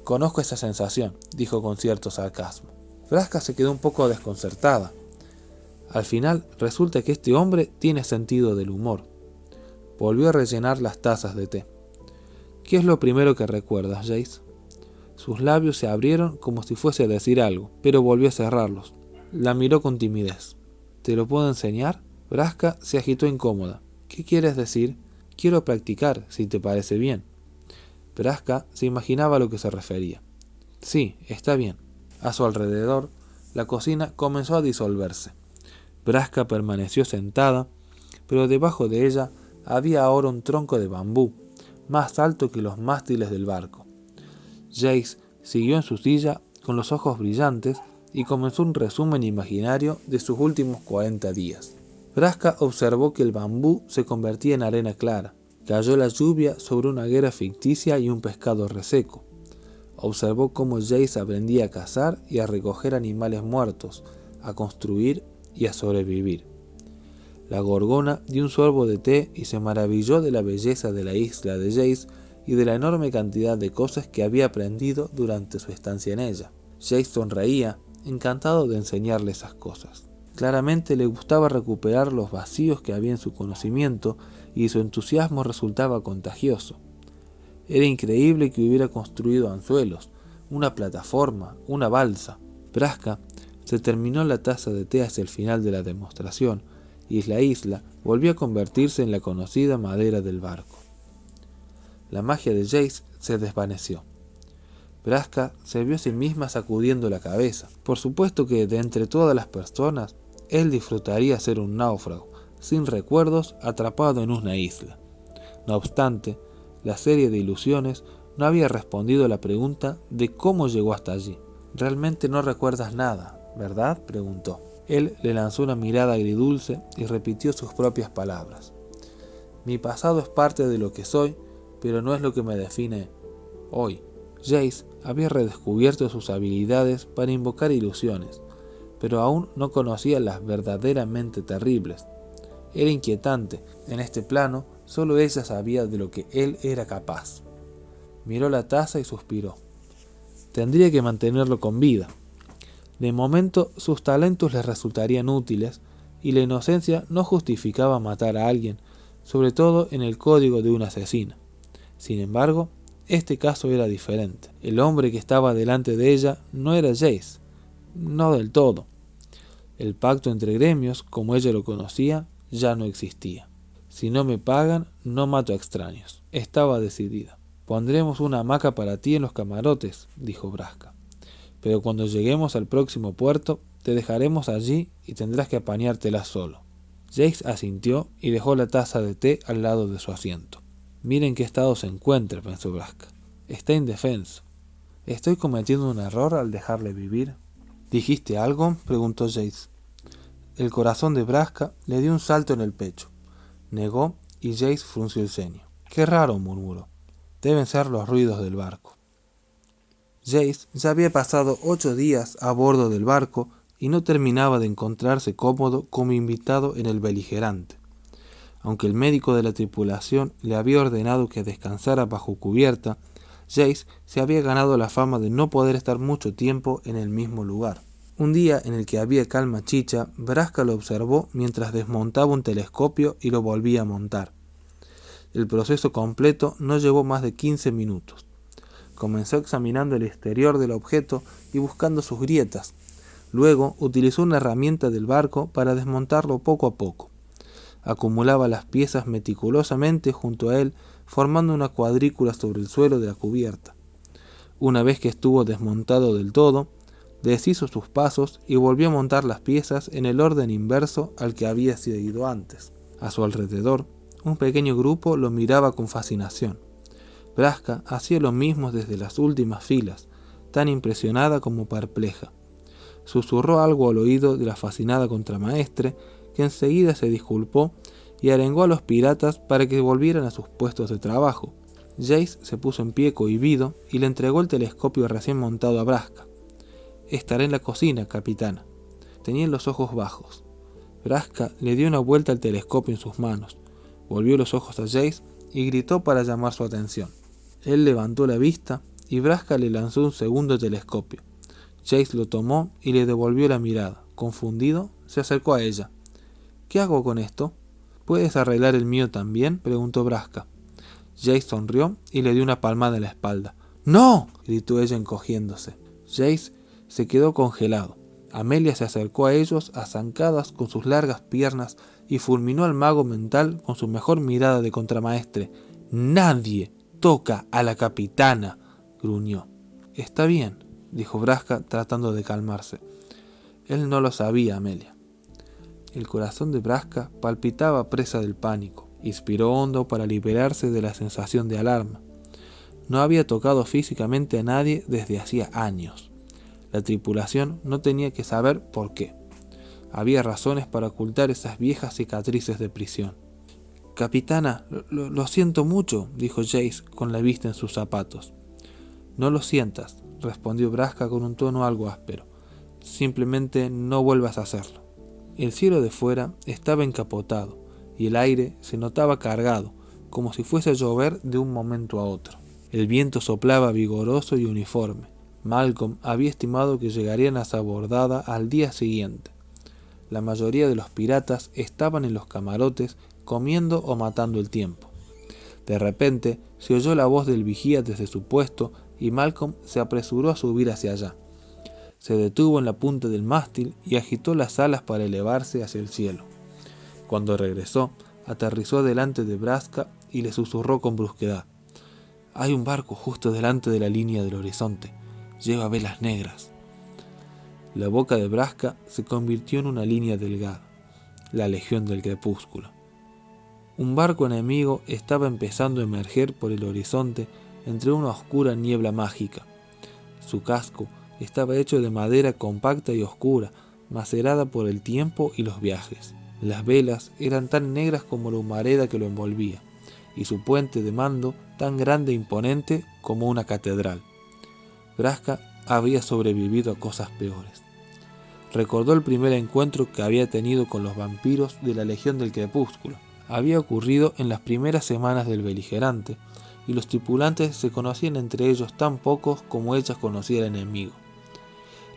Conozco esa sensación, dijo con cierto sarcasmo. Braska se quedó un poco desconcertada. Al final resulta que este hombre tiene sentido del humor. Volvió a rellenar las tazas de té. ¿Qué es lo primero que recuerdas, Jace? Sus labios se abrieron como si fuese a decir algo, pero volvió a cerrarlos. La miró con timidez. ¿Te lo puedo enseñar? Braska se agitó incómoda. ¿Qué quieres decir? Quiero practicar, si te parece bien. Braska se imaginaba a lo que se refería. Sí, está bien. A su alrededor, la cocina comenzó a disolverse. Braska permaneció sentada, pero debajo de ella había ahora un tronco de bambú, más alto que los mástiles del barco. Jace siguió en su silla con los ojos brillantes y comenzó un resumen imaginario de sus últimos 40 días. Braska observó que el bambú se convertía en arena clara. Cayó la lluvia sobre una hoguera ficticia y un pescado reseco. Observó cómo Jace aprendía a cazar y a recoger animales muertos, a construir y a sobrevivir. La gorgona dio un sorbo de té y se maravilló de la belleza de la isla de Jace y de la enorme cantidad de cosas que había aprendido durante su estancia en ella. Jace sonreía, encantado de enseñarle esas cosas. Claramente le gustaba recuperar los vacíos que había en su conocimiento y su entusiasmo resultaba contagioso. Era increíble que hubiera construido anzuelos, una plataforma, una balsa. Braska se terminó la taza de té hacia el final de la demostración y la isla volvió a convertirse en la conocida madera del barco. La magia de Jace se desvaneció. Braska se vio a sí misma sacudiendo la cabeza. Por supuesto que de entre todas las personas, él disfrutaría ser un náufrago, sin recuerdos, atrapado en una isla. No obstante, la serie de ilusiones no había respondido a la pregunta de cómo llegó hasta allí. «Realmente no recuerdas nada, ¿verdad?», preguntó. Él le lanzó una mirada agridulce y repitió sus propias palabras. «Mi pasado es parte de lo que soy, pero no es lo que me define hoy». Jace había redescubierto sus habilidades para invocar ilusiones, pero aún no conocía las verdaderamente terribles. Era inquietante. En este plano, solo ella sabía de lo que él era capaz. Miró la taza y suspiró. Tendría que mantenerlo con vida. De momento, sus talentos les resultarían útiles, y la inocencia no justificaba matar a alguien, sobre todo en el código de un asesino. Sin embargo, este caso era diferente. El hombre que estaba delante de ella no era Jace, no del todo. El pacto entre gremios, como ella lo conocía, ya no existía. «Si no me pagan, no mato a extraños», estaba decidida. «Pondremos una hamaca para ti en los camarotes», dijo Braska. «Pero cuando lleguemos al próximo puerto, te dejaremos allí y tendrás que apañártela solo». Jace asintió y dejó la taza de té al lado de su asiento. «Mira en qué estado se encuentra», pensó Braska. «Está indefenso. ¿Estoy cometiendo un error al dejarle vivir?» «¿Dijiste algo?», preguntó Jace. El corazón de Braska le dio un salto en el pecho. Negó y Jace frunció el ceño. «Qué raro», murmuró. «Deben ser los ruidos del barco». Jace ya había pasado 8 días a bordo del barco y no terminaba de encontrarse cómodo como invitado en el beligerante. Aunque el médico de la tripulación le había ordenado que descansara bajo cubierta, Jace se había ganado la fama de no poder estar mucho tiempo en el mismo lugar. Un día en el que había calma chicha, Braska lo observó mientras desmontaba un telescopio y lo volvía a montar. El proceso completo no llevó más de 15 minutos. Comenzó examinando el exterior del objeto y buscando sus grietas. Luego utilizó una herramienta del barco para desmontarlo poco a poco. Acumulaba las piezas meticulosamente junto a él, formando una cuadrícula sobre el suelo de la cubierta. Una vez que estuvo desmontado del todo, deshizo sus pasos y volvió a montar las piezas en el orden inverso al que había seguido antes. A su alrededor, un pequeño grupo lo miraba con fascinación. Braska hacía lo mismo desde las últimas filas, tan impresionada como perpleja. Susurró algo al oído de la fascinada contramaestre, que enseguida se disculpó y arengó a los piratas para que volvieran a sus puestos de trabajo. Jace se puso en pie cohibido y le entregó el telescopio recién montado a Braska. «Estaré en la cocina, capitana». Tenía los ojos bajos. Braska le dio una vuelta al telescopio en sus manos, volvió los ojos a Jace y gritó para llamar su atención. Él levantó la vista y Braska le lanzó un segundo telescopio. Jace lo tomó y le devolvió la mirada. Confundido, se acercó a ella. «¿Qué hago con esto?» «¿Puedes arreglar el mío también?», preguntó Braska. Jace sonrió y le dio una palmada en la espalda. «¡No!», gritó ella encogiéndose. Jace se quedó congelado. Amelia se acercó a ellos a zancadas con sus largas piernas y fulminó al mago mental con su mejor mirada de contramaestre. «¡Nadie toca a la capitana!», gruñó. «Está bien», dijo Braska tratando de calmarse. Él no lo sabía, Amelia. El corazón de Braska palpitaba presa del pánico. Inspiró hondo para liberarse de la sensación de alarma. No había tocado físicamente a nadie desde hacía años. La tripulación no tenía que saber por qué. Había razones para ocultar esas viejas cicatrices de prisión. «Capitana, lo siento mucho», dijo Jace con la vista en sus zapatos. «No lo sientas», respondió Braska con un tono algo áspero. «Simplemente no vuelvas a hacerlo». El cielo de fuera estaba encapotado y el aire se notaba cargado, como si fuese a llover de un momento a otro. El viento soplaba vigoroso y uniforme. Malcolm había estimado que llegarían a Sabordada al día siguiente. La mayoría de los piratas estaban en los camarotes comiendo o matando el tiempo. De repente se oyó la voz del vigía desde su puesto y Malcolm se apresuró a subir hacia allá. Se detuvo en la punta del mástil y agitó las alas para elevarse hacia el cielo. Cuando regresó, aterrizó delante de Braska y le susurró con brusquedad: «Hay un barco justo delante de la línea del horizonte. Lleva velas negras». La boca de Braska se convirtió en una línea delgada. La Legión del Crepúsculo. Un barco enemigo estaba empezando a emerger por el horizonte entre una oscura niebla mágica. Su casco estaba hecho de madera compacta y oscura, macerada por el tiempo y los viajes. Las velas eran tan negras como la humareda que lo envolvía, y su puente de mando tan grande e imponente como una catedral. Braska había sobrevivido a cosas peores. Recordó el primer encuentro que había tenido con los vampiros de la Legión del Crepúsculo. Había ocurrido en las primeras semanas del beligerante, y los tripulantes se conocían entre ellos tan pocos como ella conocía al enemigo.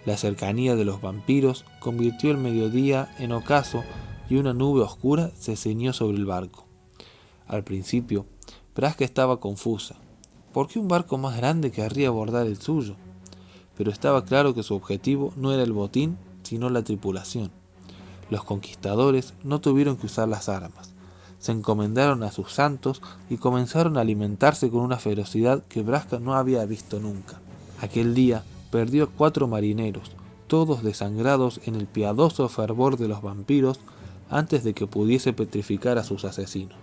La cercanía de los vampiros convirtió el mediodía en ocaso y una nube oscura se ceñió sobre el barco. Al principio, Braska estaba confusa. ¿Por qué un barco más grande querría abordar el suyo? Pero estaba claro que su objetivo no era el botín, sino la tripulación. Los conquistadores no tuvieron que usar las armas. Se encomendaron a sus santos y comenzaron a alimentarse con una ferocidad que Braska no había visto nunca. Aquel día perdió a 4 marineros, todos desangrados en el piadoso fervor de los vampiros antes de que pudiese petrificar a sus asesinos.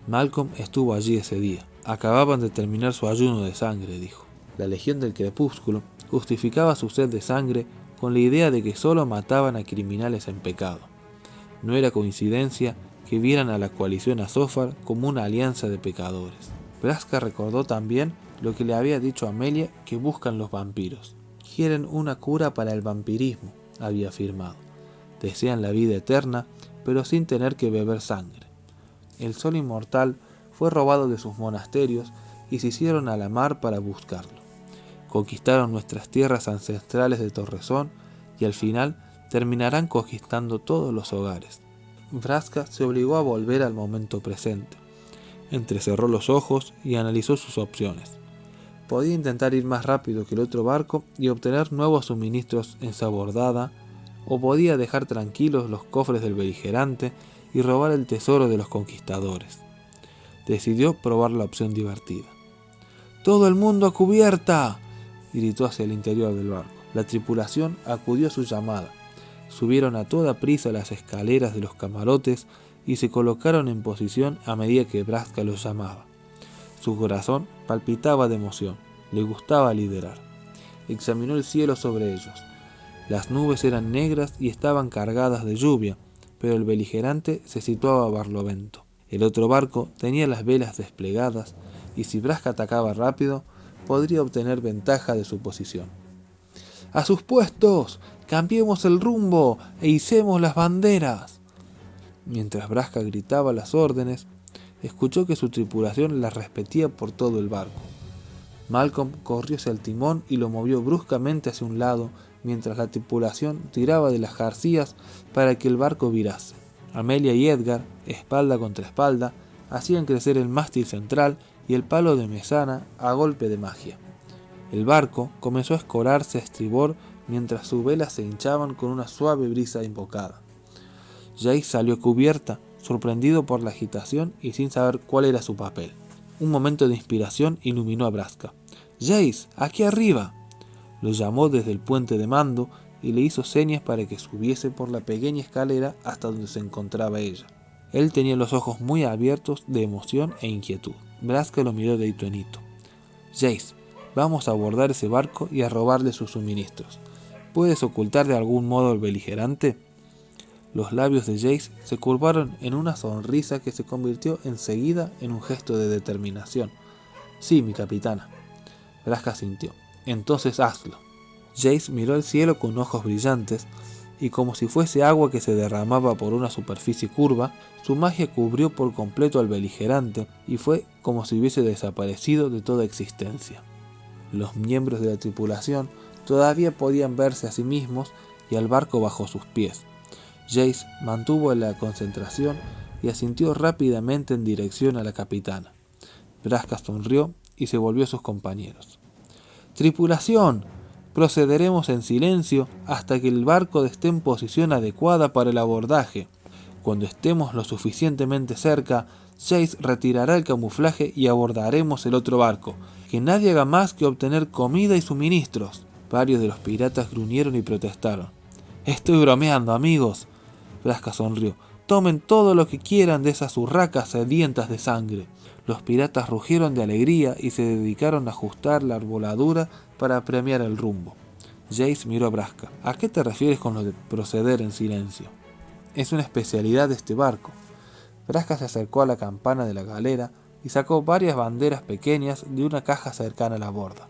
Malcolm estuvo allí ese día. Acababan de terminar su ayuno de sangre, dijo. La Legión del Crepúsculo justificaba su sed de sangre con la idea de que solo mataban a criminales en pecado. No era coincidencia que vieran a la coalición Azófar como una alianza de pecadores. Braska recordó también lo que le había dicho Amelia que buscan los vampiros. Quieren una cura para el vampirismo, había afirmado. Desean la vida eterna, pero sin tener que beber sangre. El sol inmortal fue robado de sus monasterios y se hicieron a la mar para buscarlo. Conquistaron nuestras tierras ancestrales de Torrezón y al final terminarán conquistando todos los hogares. Braska se obligó a volver al momento presente. Entrecerró los ojos y analizó sus opciones. Podía intentar ir más rápido que el otro barco y obtener nuevos suministros en Sabordada, o podía dejar tranquilos los cofres del beligerante y robar el tesoro de los conquistadores. Decidió probar la opción divertida. ¡Todo el mundo a cubierta!, gritó hacia el interior del barco. La tripulación acudió a su llamada. Subieron a toda prisa las escaleras de los camarotes y se colocaron en posición a medida que Braska los llamaba. Su corazón palpitaba de emoción. Le gustaba liderar. Examinó el cielo sobre ellos. Las nubes eran negras y estaban cargadas de lluvia, pero el beligerante se situaba a barlovento. El otro barco tenía las velas desplegadas y si Braska atacaba rápido, podría obtener ventaja de su posición. ¡A sus puestos! ¡Cambiemos el rumbo e izemos las banderas! Mientras Braska gritaba las órdenes, escuchó que su tripulación las repetía por todo el barco. Malcolm corrió hacia el timón y lo movió bruscamente hacia un lado, mientras la tripulación tiraba de las jarcías para que el barco virase. Amelia y Edgar, espalda contra espalda, hacían crecer el mástil central y el palo de mesana a golpe de magia. El barco comenzó a escorarse a estribor mientras sus velas se hinchaban con una suave brisa invocada. Jace salió a cubierta, sorprendido por la agitación y sin saber cuál era su papel. Un momento de inspiración iluminó a Braska. «Jace, aquí arriba». Lo llamó desde el puente de mando y le hizo señas para que subiese por la pequeña escalera hasta donde se encontraba ella. Él tenía los ojos muy abiertos de emoción e inquietud. Braska lo miró de hito en hito. Jace, vamos a abordar ese barco y a robarle sus suministros. ¿Puedes ocultar de algún modo al beligerante? Los labios de Jace se curvaron en una sonrisa que se convirtió enseguida en un gesto de determinación. Sí, mi capitana. Braska sintió. Entonces hazlo. Jace miró al cielo con ojos brillantes, y como si fuese agua que se derramaba por una superficie curva, su magia cubrió por completo al beligerante y fue como si hubiese desaparecido de toda existencia. Los miembros de la tripulación todavía podían verse a sí mismos y al barco bajo sus pies. Jace mantuvo la concentración y asintió rápidamente en dirección a la capitana. Braska sonrió y se volvió a sus compañeros. ¡Tripulación! Procederemos en silencio hasta que el barco esté en posición adecuada para el abordaje. Cuando estemos lo suficientemente cerca, Jace retirará el camuflaje y abordaremos el otro barco. Que nadie haga más que obtener comida y suministros. Varios de los piratas gruñeron y protestaron. Estoy bromeando, amigos. Braska sonrió. Tomen todo lo que quieran de esas urracas sedientas de sangre. Los piratas rugieron de alegría y se dedicaron a ajustar la arboladura para premiar el rumbo. Jace miró a Braska. ¿A qué te refieres con lo de proceder en silencio? Es una especialidad de este barco. Braska se acercó a la campana de la galera y sacó varias banderas pequeñas de una caja cercana a la borda.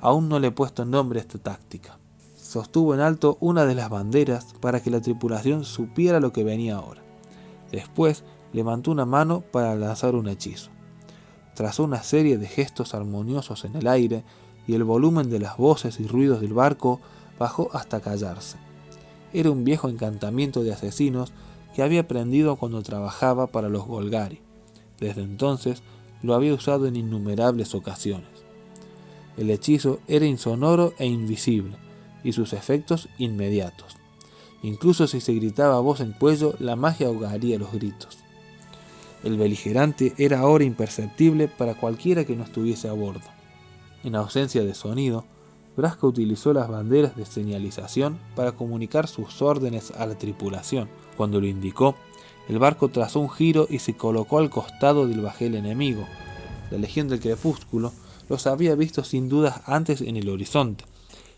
Aún no le he puesto nombre a esta táctica. Sostuvo en alto una de las banderas para que la tripulación supiera lo que venía ahora. Después levantó una mano para lanzar un hechizo. Trazó una serie de gestos armoniosos en el aire y el volumen de las voces y ruidos del barco bajó hasta callarse. Era un viejo encantamiento de asesinos que había aprendido cuando trabajaba para los Golgari. Desde entonces lo había usado en innumerables ocasiones. El hechizo era insonoro e invisible, y sus efectos inmediatos. Incluso si se gritaba a voz en cuello, la magia ahogaría los gritos. El beligerante era ahora imperceptible para cualquiera que no estuviese a bordo. En ausencia de sonido, Braska utilizó las banderas de señalización para comunicar sus órdenes a la tripulación. Cuando lo indicó, el barco trazó un giro y se colocó al costado del bajel enemigo. La Legión del Crepúsculo los había visto sin dudas antes en el horizonte,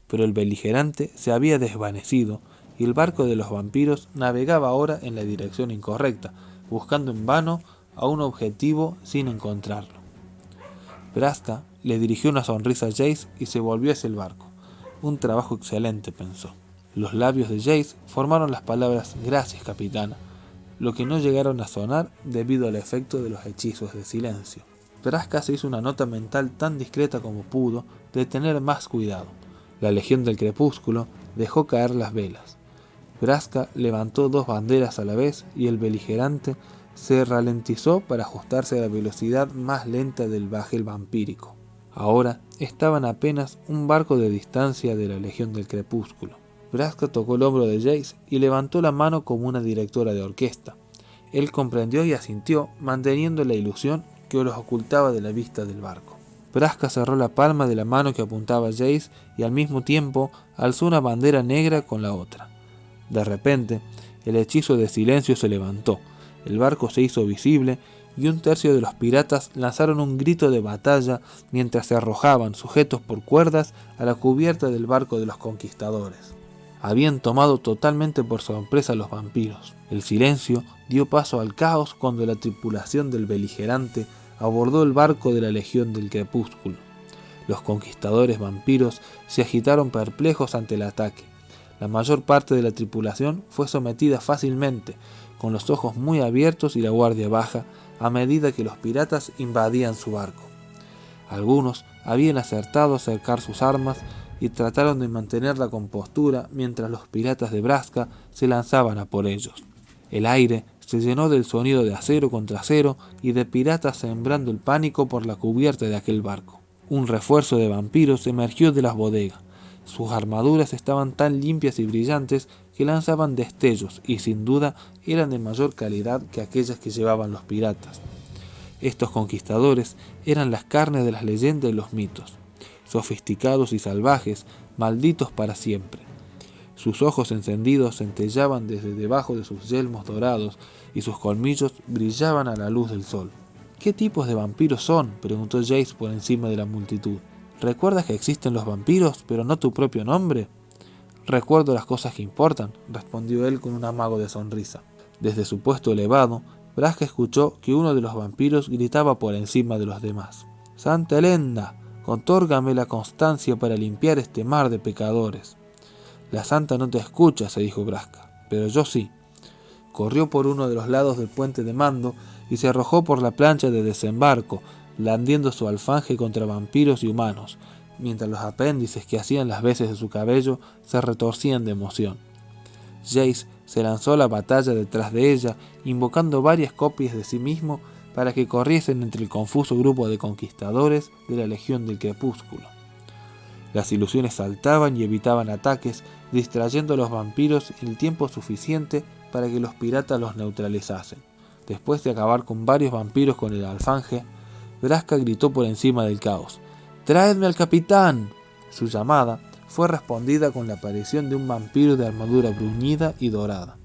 pero el beligerante se había desvanecido y el barco de los vampiros navegaba ahora en la dirección incorrecta, buscando en vano a un objetivo sin encontrarlo. Braska le dirigió una sonrisa a Jace y se volvió hacia el barco. Un trabajo excelente, pensó. Los labios de Jace formaron las palabras «Gracias, capitana», lo que no llegaron a sonar debido al efecto de los hechizos de silencio. Braska se hizo una nota mental tan discreta como pudo de tener más cuidado. La Legión del Crepúsculo dejó caer las velas. Braska levantó dos banderas a la vez y el beligerante se ralentizó para ajustarse a la velocidad más lenta del bajel vampírico. Ahora estaban apenas un barco de distancia de la Legión del Crepúsculo. Braska tocó el hombro de Jace y levantó la mano como una directora de orquesta. Él comprendió y asintió, manteniendo la ilusión que los ocultaba de la vista del barco. Braska cerró la palma de la mano que apuntaba a Jace y al mismo tiempo alzó una bandera negra con la otra. De repente, el hechizo de silencio se levantó, el barco se hizo visible y un tercio de los piratas lanzaron un grito de batalla mientras se arrojaban, sujetos por cuerdas, a la cubierta del barco de los conquistadores. Habían tomado totalmente por sorpresa a los vampiros. El silencio dio paso al caos cuando la tripulación del beligerante abordó el barco de la Legión del Crepúsculo. Los conquistadores vampiros se agitaron perplejos ante el ataque. La mayor parte de la tripulación fue sometida fácilmente, con los ojos muy abiertos y la guardia baja, a medida que los piratas invadían su barco. Algunos habían acertado a acercar sus armas y trataron de mantener la compostura mientras los piratas de Braska se lanzaban a por ellos. El aire se llenó del sonido de acero contra acero y de piratas sembrando el pánico por la cubierta de aquel barco. Un refuerzo de vampiros emergió de las bodegas. Sus armaduras estaban tan limpias y brillantes que lanzaban destellos y sin duda eran de mayor calidad que aquellas que llevaban los piratas. Estos conquistadores eran las carnes de las leyendas y los mitos, sofisticados y salvajes, malditos para siempre. Sus ojos encendidos centellaban desde debajo de sus yelmos dorados y sus colmillos brillaban a la luz del sol. ¿Qué tipos de vampiros son?, preguntó Jace por encima de la multitud. ¿Recuerdas que existen los vampiros, pero no tu propio nombre? Recuerdo las cosas que importan, respondió él con un amago de sonrisa. Desde su puesto elevado, Braska escuchó que uno de los vampiros gritaba por encima de los demás. «¡Santa Elenda! Otórgame la constancia para limpiar este mar de pecadores». «La santa no te escucha», se dijo Braska, «pero yo sí». Corrió por uno de los lados del puente de mando y se arrojó por la plancha de desembarco, blandiendo su alfanje contra vampiros y humanos, mientras los apéndices que hacían las veces de su cabello se retorcían de emoción. Jace se lanzó a la batalla detrás de ella, invocando varias copias de sí mismo para que corriesen entre el confuso grupo de conquistadores de la Legión del Crepúsculo. Las ilusiones saltaban y evitaban ataques, distrayendo a los vampiros el tiempo suficiente para que los piratas los neutralizasen. Después de acabar con varios vampiros con el alfanje, Braska gritó por encima del caos: «¡Traedme al capitán!». Su llamada fue respondida con la aparición de un vampiro de armadura bruñida y dorada.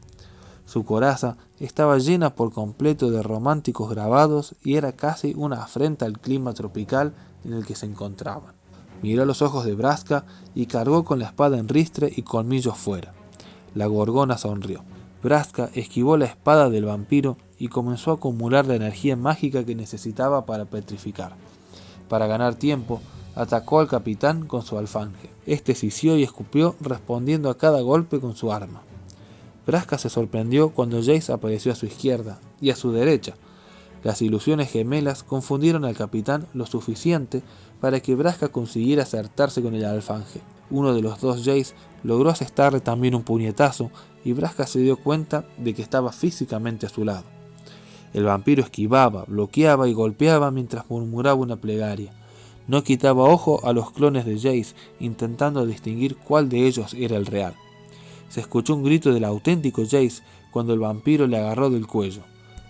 Su coraza estaba llena por completo de románticos grabados y era casi una afrenta al clima tropical en el que se encontraban. Miró a los ojos de Braska y cargó con la espada en ristre y colmillos fuera. La gorgona sonrió. Braska esquivó la espada del vampiro y comenzó a acumular la energía mágica que necesitaba para petrificar. Para ganar tiempo, atacó al capitán con su alfanje. Este sisió y escupió, respondiendo a cada golpe con su arma. Braska se sorprendió cuando Jace apareció a su izquierda y a su derecha. Las ilusiones gemelas confundieron al capitán lo suficiente para que Braska consiguiera acertarse con el alfanje. Uno de los dos Jace logró asestarle también un puñetazo y Braska se dio cuenta de que estaba físicamente a su lado. El vampiro esquivaba, bloqueaba y golpeaba mientras murmuraba una plegaria. No quitaba ojo a los clones de Jace, intentando distinguir cuál de ellos era el real. Se escuchó un grito del auténtico Jace cuando el vampiro le agarró del cuello.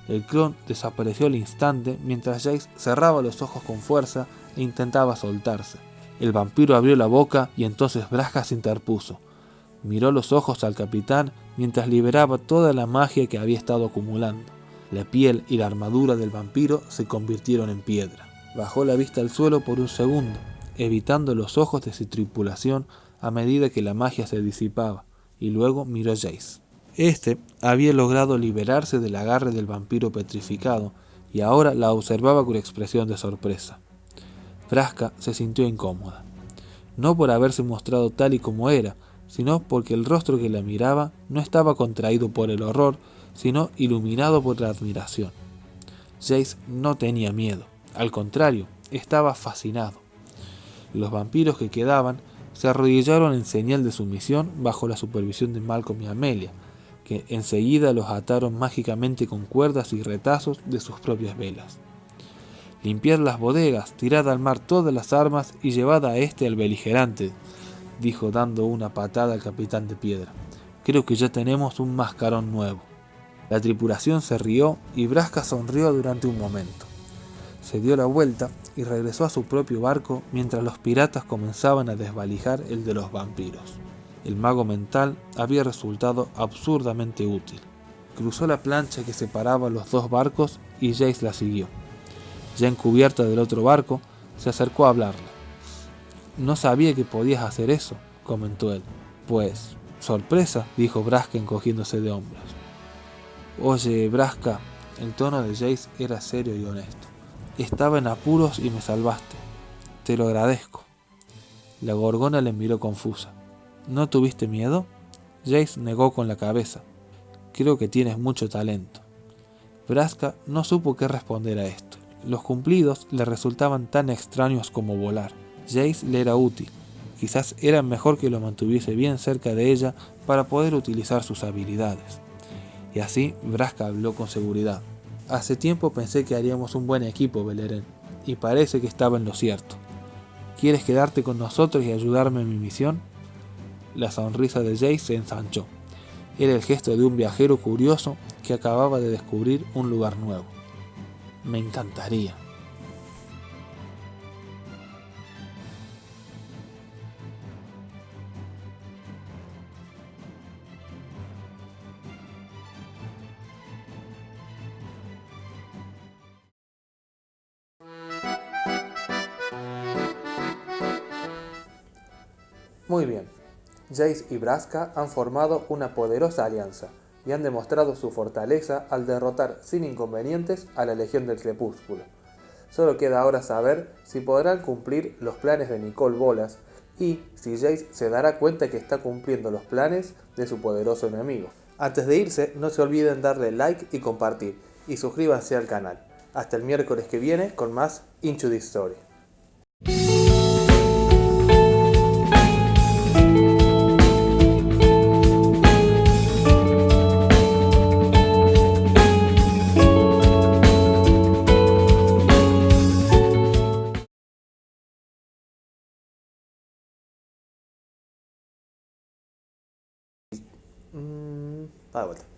El clon desapareció al instante mientras Jace cerraba los ojos con fuerza e intentaba soltarse. El vampiro abrió la boca y entonces Braska se interpuso. Miró los ojos al capitán mientras liberaba toda la magia que había estado acumulando. La piel y la armadura del vampiro se convirtieron en piedra. Bajó la vista al suelo por un segundo, evitando los ojos de su tripulación a medida que la magia se disipaba, y luego miró a Jace. Este había logrado liberarse del agarre del vampiro petrificado y ahora la observaba con expresión de sorpresa. Braska se sintió incómoda, no por haberse mostrado tal y como era, sino porque el rostro que la miraba no estaba contraído por el horror, sino iluminado por la admiración. Jace no tenía miedo, al contrario, estaba fascinado. Los vampiros que quedaban se arrodillaron en señal de sumisión bajo la supervisión de Malcolm y Amelia, que enseguida los ataron mágicamente con cuerdas y retazos de sus propias velas. «Limpiad las bodegas, tirad al mar todas las armas y llevad a este al beligerante», dijo dando una patada al capitán de piedra. «Creo que ya tenemos un mascarón nuevo». La tripulación se rió y Braska sonrió durante un momento. Se dio la vuelta y regresó a su propio barco mientras los piratas comenzaban a desvalijar el de los vampiros. El mago mental había resultado absurdamente útil. Cruzó la plancha que separaba los dos barcos y Jace la siguió. Ya en cubierta del otro barco, se acercó a hablarle. «No sabía que podías hacer eso», comentó él. «Pues, sorpresa», dijo Braska encogiéndose de hombros. «Oye, Braska», el tono de Jace era serio y honesto. «Estaba en apuros y me salvaste. Te lo agradezco». La gorgona le miró confusa. «¿No tuviste miedo?». Jace negó con la cabeza. «Creo que tienes mucho talento». Braska no supo qué responder a esto. Los cumplidos le resultaban tan extraños como volar. Jace le era útil. Quizás era mejor que lo mantuviese bien cerca de ella para poder utilizar sus habilidades. Y así Braska habló con seguridad. «Hace tiempo pensé que haríamos un buen equipo, Beleren, y parece que estaba en lo cierto. ¿Quieres quedarte con nosotros y ayudarme en mi misión?». La sonrisa de Jace se ensanchó. Era el gesto de un viajero curioso que acababa de descubrir un lugar nuevo. «Me encantaría». Muy bien, Jace y Braska han formado una poderosa alianza y han demostrado su fortaleza al derrotar sin inconvenientes a la Legión del Crepúsculo. Solo queda ahora saber si podrán cumplir los planes de Nicole Bolas y si Jace se dará cuenta que está cumpliendo los planes de su poderoso enemigo. Antes de irse, no se olviden darle like y compartir, y suscríbanse al canal. Hasta el miércoles que viene con más Into the Story. Da vuelta.